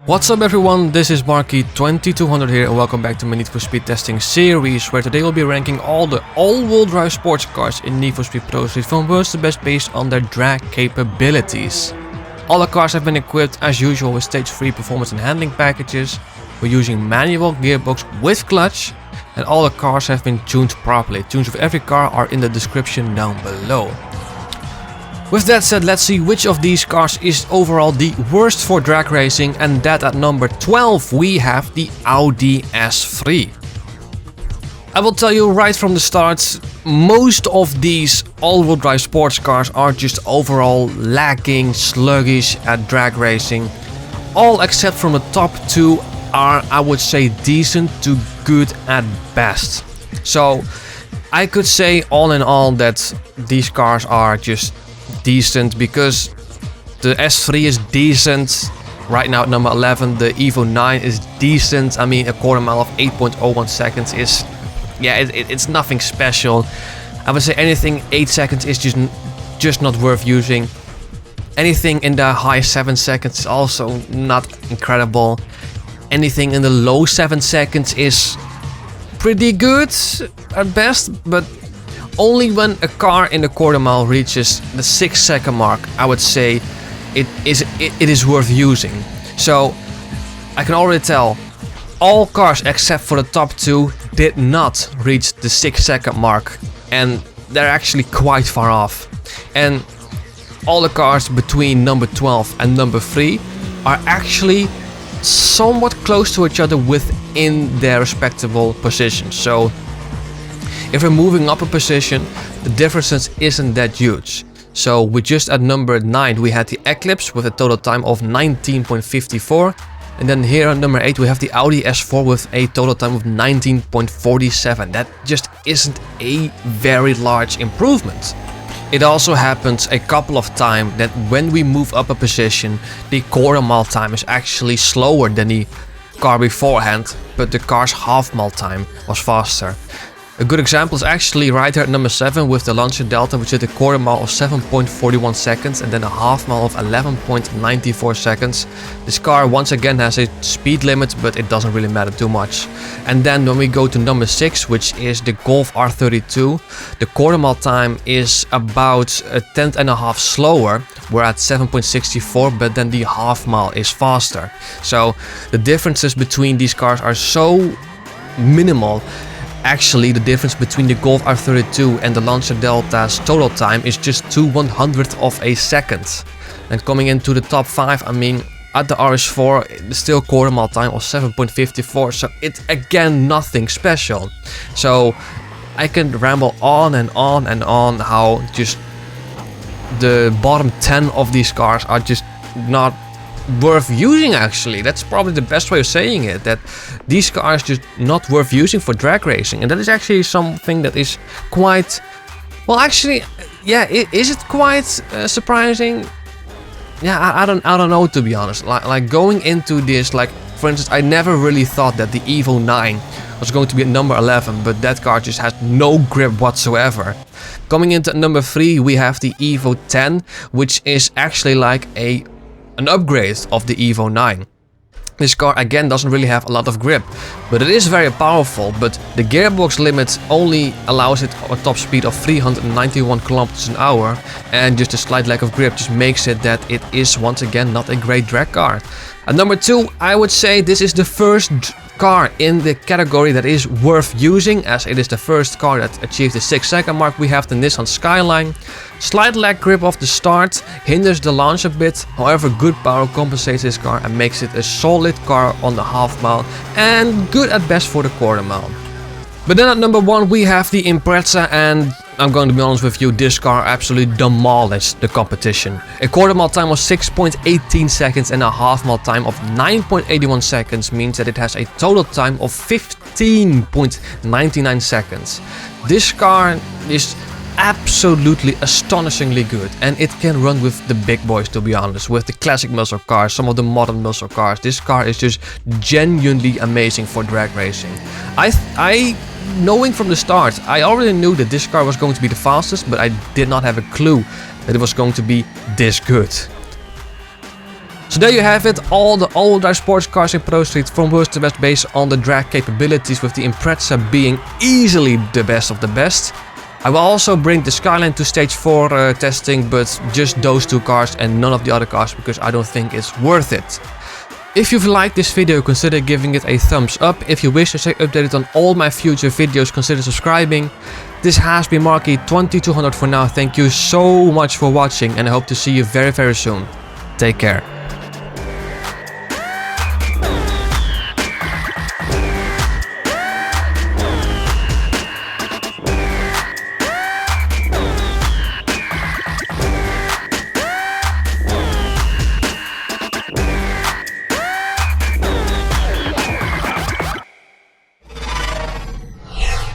What's up everyone, this is Marky2200 here and welcome back to my Need for Speed testing series, where today we'll be ranking all the all-wheel drive sports cars in Need for Speed Pro Street from worst to best based on their drag capabilities. All the cars have been equipped as usual with stage 3 performance and handling packages. We're using manual gearbox with clutch, and all the cars have been tuned properly. Tunes of every car are in the description down below. With that said, let's see which of these cars is overall the worst for drag racing, and that at number 12 we have the Audi S3. I will tell you right from the start, most of these all-wheel drive sports cars are just overall lacking, sluggish at drag racing. All except from the top two are, I would say, decent to good at best. So I could say all in all that these cars are just decent, because the S3 is decent right now at number 11. The Evo 9 is decent. I mean, a quarter mile of 8.01 seconds is, yeah, it's nothing special. I would say anything 8 seconds is just not worth using. Anything in the high 7 seconds is also not incredible. Anything in the low 7 seconds is pretty good at best, but only when a car in the quarter mile reaches the 6 second mark, I would say it is worth using. So I can already tell all cars except for the top two did not reach the 6 second mark, and they're actually quite far off. And all the cars between number 12 and number 3 are actually somewhat close to each other within their respectable positions. So if we're moving up a position, the difference isn't that huge. So we just at number 9 we had the Eclipse with a total time of 19.54, and then here at number 8 we have the Audi S4 with a total time of 19.47. That just isn't a very large improvement. It also happens a couple of times that when we move up a position, the quarter mile time is actually slower than the car beforehand, but the car's half mile time was faster. A good example is actually right here at number 7 with the Lancia Delta, which did a quarter mile of 7.41 seconds and then a half mile of 11.94 seconds. This car once again has a speed limit, but it doesn't really matter too much. And then when we go to number 6, which is the Golf R32, the quarter mile time is about a tenth and a half slower. We're at 7.64, but then the half mile is faster. So the differences between these cars are so minimal. Actually, the difference between the Golf R32 and the Lancia Delta's total time is just 2/100th of a second. And coming into the top 5, I mean, at the RS4, the still quarter mile time of 7.54, so it's again nothing special. So I can ramble on and on and on how just the bottom 10 of these cars are just not worth using. Actually, that's probably the best way of saying it, that these cars just not worth using for drag racing. And that is actually something that is quite, well, actually, yeah, is it quite surprising? Yeah, I don't know, to be honest. Like going into this, like for instance, I never really thought that the Evo 9 was going to be at number 11, but that car just has no grip whatsoever. Coming into number 3 we have the Evo 10, which is actually like an upgrade of the Evo 9. This car again doesn't really have a lot of grip, but it is very powerful. But the gearbox limit only allows it a top speed of 391 kilometers an hour, and just a slight lack of grip just makes it that it is once again not a great drag car. At number 2, I would say this is the first car in the category that is worth using, as it is the first car that achieved the 6 second mark. We have the Nissan Skyline. Slight lag grip off the start, hinders the launch a bit, however good power compensates this car and makes it a solid car on the half mile and good at best for the quarter mile. But then at number 1 we have the Impreza, and I'm going to be honest with you, this car absolutely demolished the competition. A quarter mile time of 6.18 seconds and a half mile time of 9.81 seconds means that it has a total time of 15.99 seconds. This car is absolutely astonishingly good, and it can run with the big boys, to be honest, with the classic muscle cars, some of the modern muscle cars. This car is just genuinely amazing for drag racing. I knowing from the start, I already knew that this car was going to be the fastest, but I did not have a clue that it was going to be this good. So there you have it, all the all-wheel drive sports cars in Pro Street from worst to best based on the drag capabilities, with the Impreza being easily the best of the best. I will also bring the Skyline to stage 4 testing, but just those 2 cars and none of the other cars, because I don't think it's worth it. If you've liked this video, consider giving it a thumbs up. If you wish to stay updated on all my future videos, consider subscribing. This has been Marky2200 for now. Thank you so much for watching, and I hope to see you very soon. Take care.